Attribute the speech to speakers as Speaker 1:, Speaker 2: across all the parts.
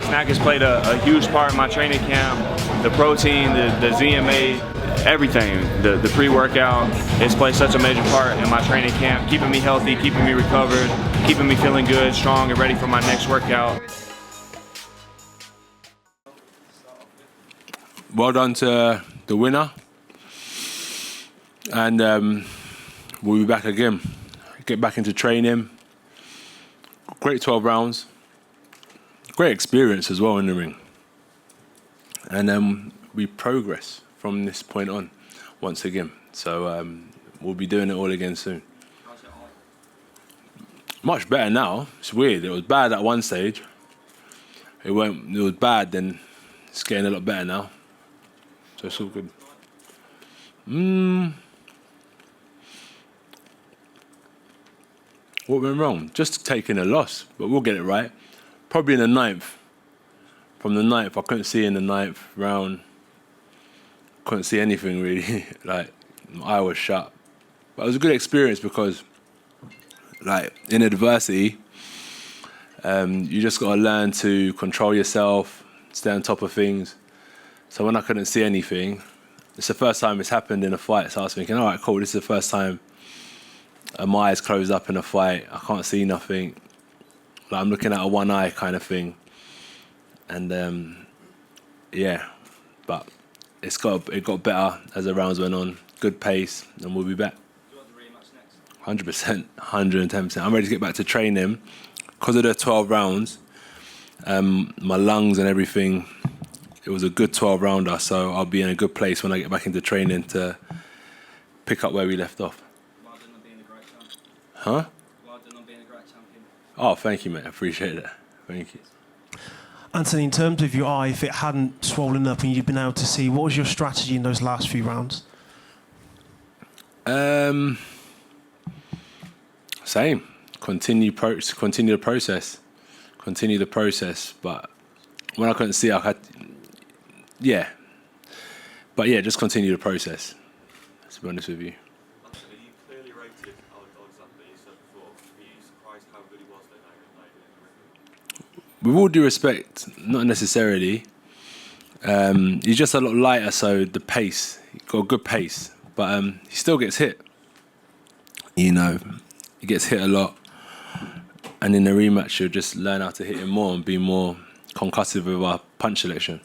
Speaker 1: snack has played a huge part in my training camp. The protein, the ZMA, everything, the pre-workout, it's played such a major part in my training camp, keeping me healthy, keeping me recovered, keeping me feeling good, strong, and ready for my next workout.
Speaker 2: Well done to the winner, and we'll be back again. Get back into training. Great 12 rounds. Great experience as well in the ring. And we progress from this point on once again. So we'll be doing it all again soon. Much better now. It's weird. It was bad at one stage. It was bad, then it's getting a lot better now. So it's all good. What went wrong? Just taking a loss, but we'll get it right. Probably in the 9th. From the 9th, I couldn't see in the 9th round. Couldn't see anything really. Like, my eye was shut. But it was a good experience because, like, in adversity, you just got to learn to control yourself, stay on top of things. So when I couldn't see anything, it's the first time it's happened in a fight. So I was thinking, all right, cool, this is the first time my eyes closed up in a fight. I can't see nothing. Like, I'm looking at a one eye kind of thing. And yeah, but it got better as the rounds went on. Good pace, and we'll be back. Do you want the rematch next? 100%, 110%. I'm ready to get back to training. Because of the 12 rounds, my lungs and everything, it was a good 12 rounder, so I'll be in a good place when I get back into training to pick up where we left off.
Speaker 3: Well done on being a great champion.
Speaker 2: Huh?
Speaker 3: Well done on being a great champion.
Speaker 2: Oh, thank you, mate. I appreciate it. Thank you.
Speaker 4: Anthony, in terms of your eye, if it hadn't swollen up and you'd been able to see, what was your strategy in those last few rounds?
Speaker 2: Same. Continue the process. Continue the process. But when I couldn't see, I had, yeah. But yeah, just continue the process. To be honest with you.
Speaker 5: Anthony, you clearly rated Oleksander Usyk before. Are you surprised how good he was though now you're playing in the ring?
Speaker 2: With all due respect, not necessarily. He's just a lot lighter, so the pace, he's got a good pace, but he still gets hit. You know, he gets hit a lot, and in the rematch, you'll just learn how to hit him more and be more concussive with our punch selection.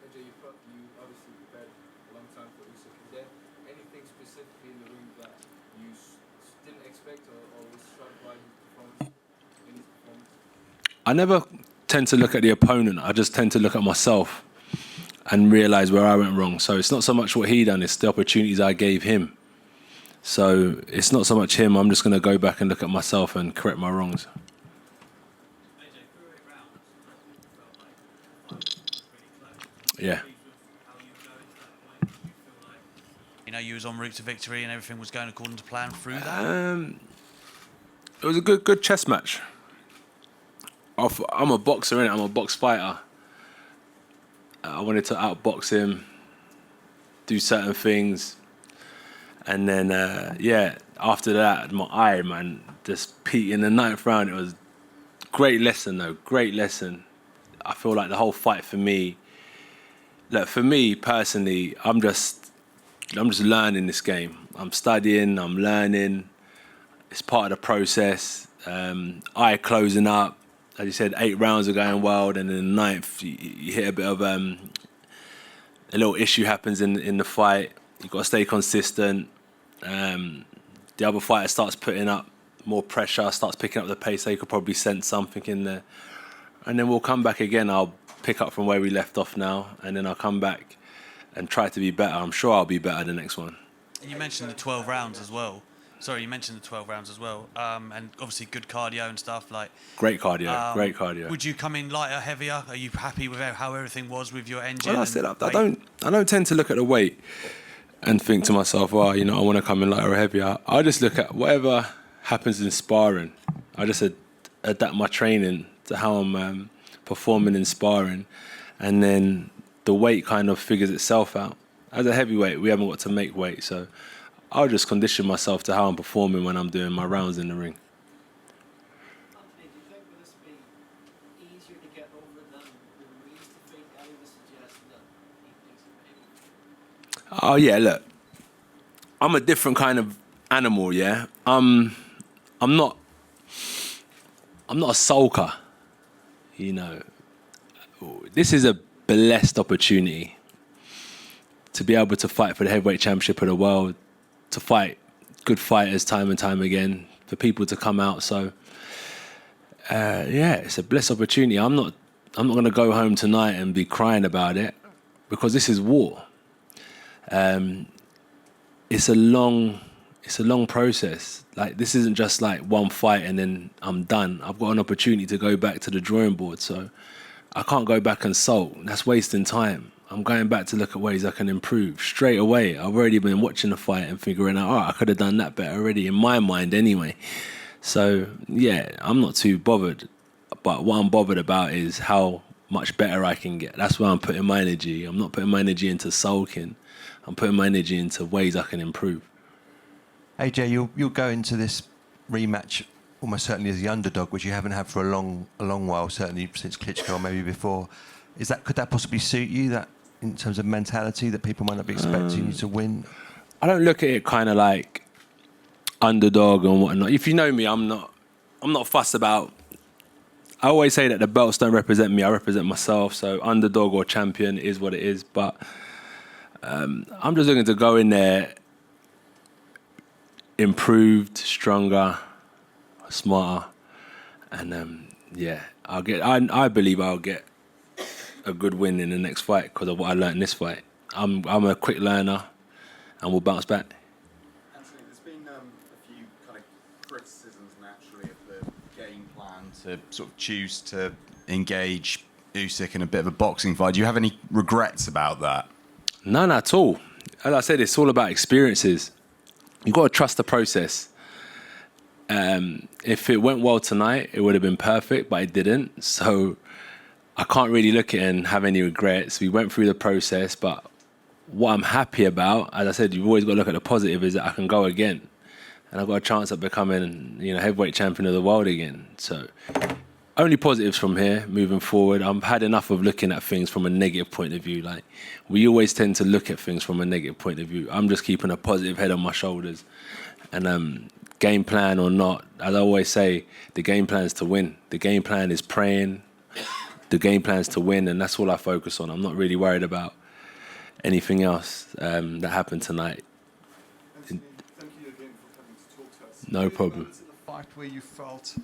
Speaker 6: AJ, you obviously prepared a long time for Usyk. Is there anything specifically in the ring that you didn't expect or was shocked by his performance?
Speaker 2: I never tend to look at the opponent. I just tend to look at myself and realize where I went wrong. So it's not so much what he done, it's the opportunities I gave him. So it's not so much him. I'm just going to go back and look at myself and correct my wrongs. Yeah.
Speaker 7: You know, you was en route to victory and everything was going according to plan through that?
Speaker 2: It was a good chess match. I'm a boxer, innit? I'm a box fighter. I wanted to outbox him, do certain things. And then, yeah, after that, my eye, man, just peaked in the 9th round. It was great lesson, though, great lesson. I feel like the whole fight for me, like for me personally, I'm just learning this game. I'm studying, I'm learning. It's part of the process. Eye closing up. As you said, 8 rounds are going wild, and in the 9th, you hit a bit of a little issue happens in the fight. You've got to stay consistent. The other fighter starts putting up more pressure, starts picking up the pace, so you could probably sense something in there. And then we'll come back again. I'll pick up from where we left off now, and then I'll come back and try to be better. I'm sure I'll be better the next one.
Speaker 7: And you mentioned the 12 rounds as well. Sorry, you mentioned the 12 rounds as well. And obviously good cardio and stuff. Like
Speaker 2: Great cardio, great cardio.
Speaker 7: Would you come in lighter, heavier? Are you happy with how everything was with your engine?
Speaker 2: Well, I said, I don't tend to look at the weight and think to myself, well, you know, I want to come in lighter or heavier. I just look at whatever happens in sparring. I just adapt my training to how I'm performing in sparring, and then the weight kind of figures itself out. As a heavyweight, we haven't got to make weight, so I'll just condition myself to how I'm performing when I'm doing my rounds in the ring.
Speaker 8: Anthony, do you think will this be easier to
Speaker 2: Oh yeah, look, I'm a different kind of animal. Yeah, I'm not a sulker. You know, this is a blessed opportunity to be able to fight for the heavyweight championship of the world, to fight good fighters time and time again, for people to come out. So, yeah, it's a blessed opportunity. I'm not going to go home tonight and be crying about it, because this is war. It's a long process. Like, this isn't just like one fight and then I'm done. I've got an opportunity to go back to the drawing board. So I can't go back and sulk. That's wasting time. I'm going back to look at ways I can improve straight away. I've already been watching the fight and figuring out, I could have done that better already, in my mind anyway. So yeah, I'm not too bothered. But what I'm bothered about is how much better I can get. That's where I'm putting my energy. I'm not putting my energy into sulking. I'm putting my energy into ways I can improve.
Speaker 8: AJ, you'll go into this rematch almost certainly as the underdog, which you haven't had for a long while, certainly since Klitschko or maybe before. Could that possibly suit you, that in terms of mentality, that people might not be expecting you to win?
Speaker 2: I don't look at it kind of like underdog and whatnot. If you know me, I'm not fussed about. I always say that the belts don't represent me. I represent myself. So underdog or champion is what it is. But I'm just looking to go in there improved, stronger, smarter, and yeah, I believe I'll get a good win in the next fight because of what I learned in this fight. I'm a quick learner, and we'll bounce back.
Speaker 9: Anthony, there's been a few kind of criticisms naturally of the game plan to sort of choose to engage Usyk in a bit of a boxing fight. Do you have any regrets about that?
Speaker 2: None at all. As I said, it's all about experiences. You've got to trust the process. If it went well tonight, it would have been perfect, but it didn't. So I can't really look at it and have any regrets. We went through the process, but what I'm happy about, as I said, you've always got to look at the positive, is that I can go again. And I've got a chance at becoming, heavyweight champion of the world again. So only positives from here, moving forward. I've had enough of looking at things from a negative point of view. Like, we always tend to look at things from a negative point of view. I'm just keeping a positive head on my shoulders. And game plan or not, as I always say, the game plan is to win. The game plan is praying. The game plan is to win, and that's all I focus on. I'm not really worried about anything else that happened tonight.
Speaker 10: Anthony, thank you again for coming to talk to us.
Speaker 2: No problem.
Speaker 10: Was it a fight where you felt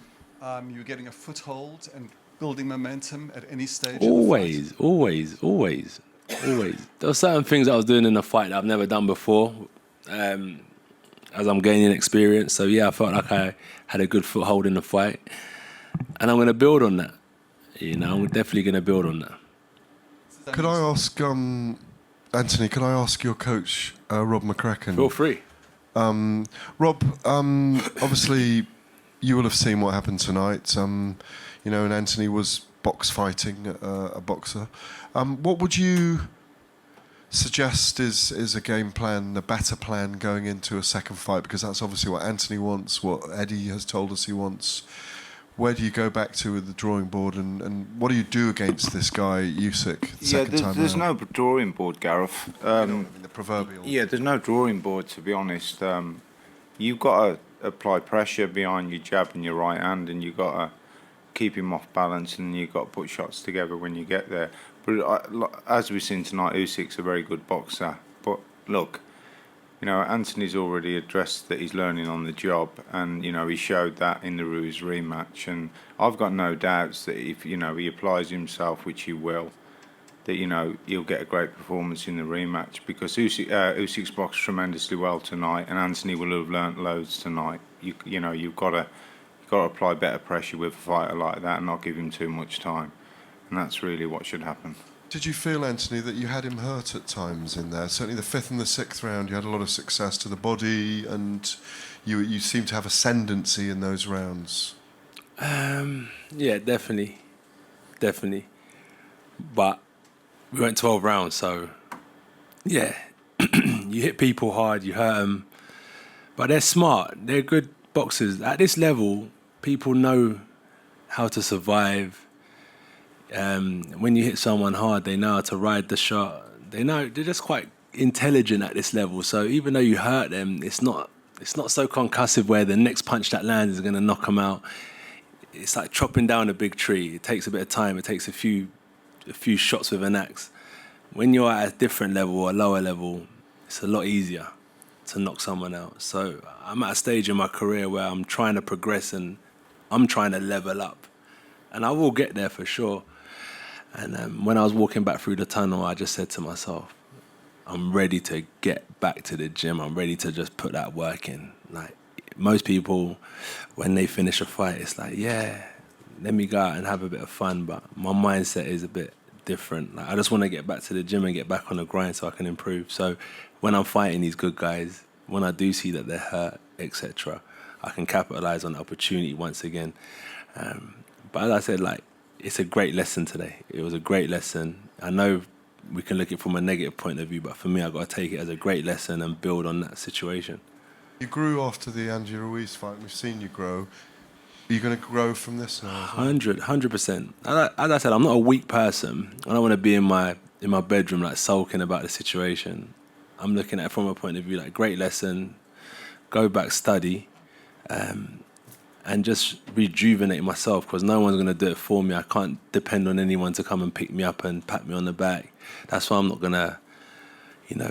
Speaker 10: you were getting a foothold and building momentum at any stage?
Speaker 2: Always. There were certain things I was doing in the fight that I've never done before, as I'm gaining experience. So yeah, I felt like I had a good foothold in the fight, and I'm going to build on that. I'm definitely going to build on that.
Speaker 11: Could I ask, Anthony, could I ask your coach, Rob McCracken?
Speaker 2: Feel free.
Speaker 11: Rob, obviously you will have seen what happened tonight, and Anthony was box fighting, a boxer. What would you suggest is a game plan, a better plan going into a second fight? Because that's obviously what Anthony wants, what Eddie has told us he wants. Where do you go back to with the drawing board, and what do you do against this guy, Usyk, the second time
Speaker 12: there's
Speaker 11: around?
Speaker 12: no drawing board, Gareth.
Speaker 11: The proverbial.
Speaker 12: Yeah, there's no drawing board, to be honest. You've got to apply pressure behind your jab and your right hand, and you've got to keep him off balance, and you've got to put shots together when you get there. But as we've seen tonight, Usyk's a very good boxer. But look, Anthony's already addressed that he's learning on the job, and he showed that in the Ruiz rematch. And I've got no doubts that if he applies himself, which he will, that he'll get a great performance in the rematch, because Usyk's boxed tremendously well tonight, and Anthony will have learnt loads tonight. You've got to apply better pressure with a fighter like that and not give him too much time, and that's really what should happen.
Speaker 11: Did you feel, Anthony, that you had him hurt at times in there? Certainly the 5th and the 6th round, you had a lot of success to the body, and you seemed to have ascendancy in those rounds.
Speaker 2: Yeah, definitely. But we went 12 rounds, so yeah, you hit people hard, you hurt them, but they're smart. They're good boxers. At this level, people know how to survive. When you hit someone hard, they know how to ride the shot. They're just quite intelligent at this level. So even though you hurt them, it's not so concussive where the next punch that lands is going to knock them out. It's like chopping down a big tree. It takes a bit of time. It takes a few shots with an axe. When you're at a different level or a lower level, it's a lot easier to knock someone out. So I'm at a stage in my career where I'm trying to progress and I'm trying to level up. And I will get there for sure. And when I was walking back through the tunnel, I just said to myself, I'm ready to get back to the gym. I'm ready to just put that work in. Like, most people, when they finish a fight, it's like, yeah, let me go out and have a bit of fun. But my mindset is a bit different. Like, I just want to get back to the gym and get back on the grind so I can improve. So when I'm fighting these good guys, when I do see that they're hurt, etc., I can capitalize on the opportunity once again. But as I said, like, it's a great lesson today. It was a great lesson. I know we can look at it from a negative point of view, but for me, I've got to take it as a great lesson and build on that situation.
Speaker 11: You grew after the Andy Ruiz fight. We've seen you grow. Are you going to grow from this now?
Speaker 2: 100%. As I said, I'm not a weak person. I don't want to be in my bedroom like sulking about the situation. I'm looking at it from a point of view like great lesson, go back, study, and just rejuvenate myself, because no one's going to do it for me. I can't depend on anyone to come and pick me up and pat me on the back. That's why I'm not going to,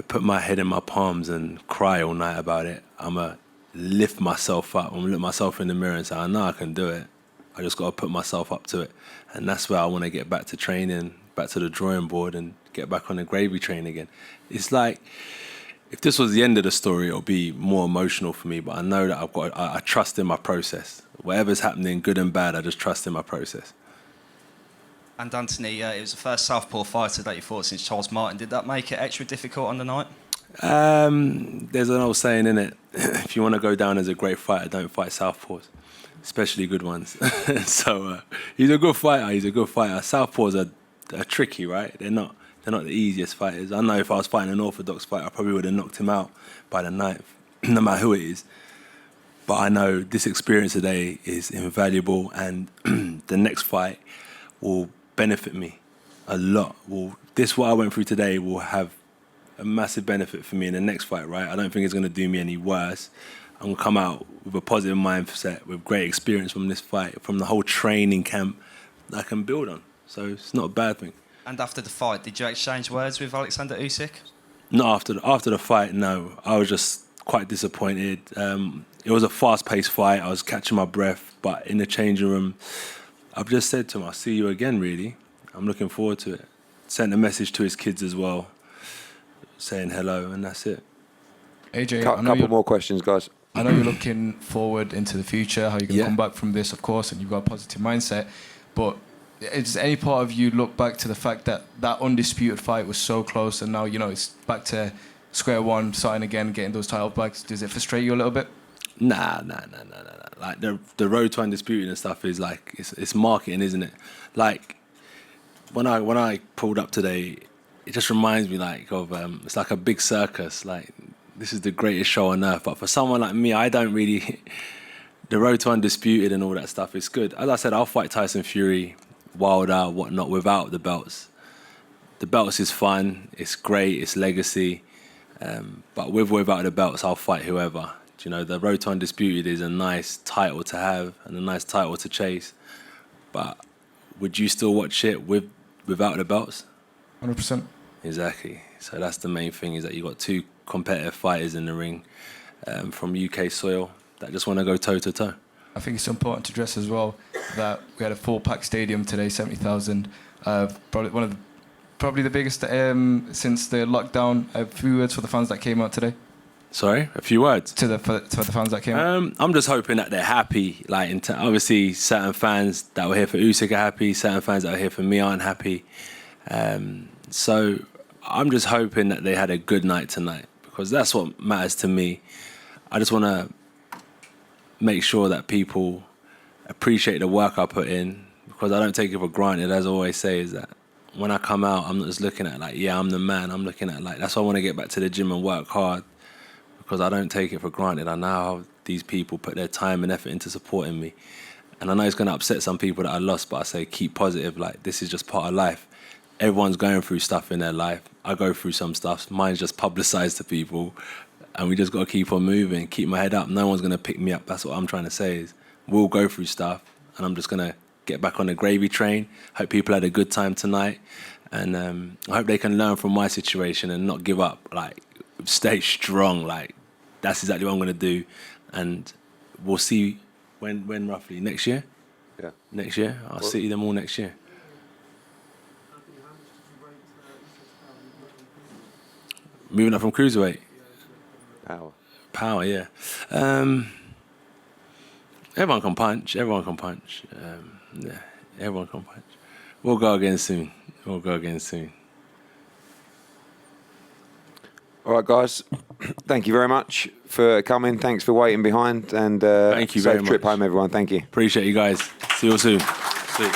Speaker 2: put my head in my palms and cry all night about it. I'm going to lift myself up. I'm going to look myself in the mirror and say, I know I can do it. I just got to put myself up to it. And that's where I want to get back to training, back to the drawing board and get back on the gravy train again. It's like, if this was the end of the story, it'll be more emotional for me, but I know that I trust in my process. Whatever's happening, good and bad, I just trust in my process.
Speaker 3: And Anthony, it was the first southpaw fighter that you fought since Charles Martin. Did that make it extra difficult on the night?
Speaker 2: There's an old saying, innit? If you want to go down as a great fighter, don't fight southpaws, especially good ones. So he's a good fighter. Southpaws are tricky, right? They're not the easiest fighters. I know if I was fighting an orthodox fighter, I probably would have knocked him out by the ninth, no matter who it is. But I know this experience today is invaluable, and the next fight will benefit me a lot. What I went through today will have a massive benefit for me in the next fight, right? I don't think it's going to do me any worse. I'm going to come out with a positive mindset, with great experience from this fight, from the whole training camp that I can build on. So it's not a bad thing.
Speaker 3: And after the fight, did you exchange words with Oleksander Usyk?
Speaker 2: No, after the fight, no. I was just quite disappointed. It was a fast-paced fight. I was catching my breath. But in the changing room, I've just said to him, I'll see you again, really. I'm looking forward to it. Sent a message to his kids as well, saying hello, and that's it.
Speaker 13: AJ,
Speaker 14: couple more questions, guys.
Speaker 13: I know you're looking forward into the future, how you can come back from this, of course, and you've got a positive mindset. But does any part of you look back to the fact that that undisputed fight was so close, and now it's back to square one, starting again, getting those title backs? Does it frustrate you a little bit?
Speaker 2: Nah. Like the road to undisputed and stuff is like it's marketing, isn't it? Like when I pulled up today, it just reminds me of it's like a big circus. Like, this is the greatest show on earth. But for someone like me, I don't really. The road to undisputed and all that stuff is good. As I said, I'll fight Tyson Fury, Wilder, whatnot, without the belts. The belts is fun. It's great. It's legacy. But without the belts, I'll fight whoever. The road to undisputed is a nice title to have and a nice title to chase. But would you still watch it without the belts?
Speaker 13: 100%.
Speaker 2: Exactly. So that's the main thing, is that you got two competitive fighters in the ring from UK soil that just want to go toe to toe.
Speaker 13: I think it's important to address as well that we had a full-packed stadium today, 70,000. Probably the biggest since the lockdown. A few words for the fans that came out today.
Speaker 2: Sorry, a few words
Speaker 13: to the fans that came out.
Speaker 2: I'm just hoping that they're happy. Like, obviously, certain fans that were here for Usyk are happy. Certain fans that were here for me aren't happy. So I'm just hoping that they had a good night tonight, because that's what matters to me. I just want to make sure that people appreciate the work I put in, because I don't take it for granted. As I always say, is that when I come out, I'm not just looking at I'm the man. I'm looking at that's why I want to get back to the gym and work hard, because I don't take it for granted. I know how these people put their time and effort into supporting me. And I know it's going to upset some people that I lost, but I say keep positive. This is just part of life. everyone's going through stuff in their life. I go through some stuff. Mine's just publicised to people, and we just got to keep on moving, keep my head up. No one's going to pick me up. That's what I'm trying to say is we'll go through stuff, and I'm just going to get back on the gravy train. Hope people had a good time tonight, and I hope they can learn from my situation and not give up. Like, stay strong. Like, that's exactly what I'm going to do, and we'll see when roughly next year.
Speaker 14: Yeah.
Speaker 2: Next year, I'll see them all next year. Moving up from cruiserweight. Power, yeah. Everyone can punch. Yeah, everyone can punch. We'll go again soon.
Speaker 14: All right, guys. Thank you very much for coming. Thanks for waiting behind. And
Speaker 2: thank you very
Speaker 14: safe trip
Speaker 2: much.
Speaker 14: home, everyone. Thank you.
Speaker 2: Appreciate you guys. See you all soon. See you.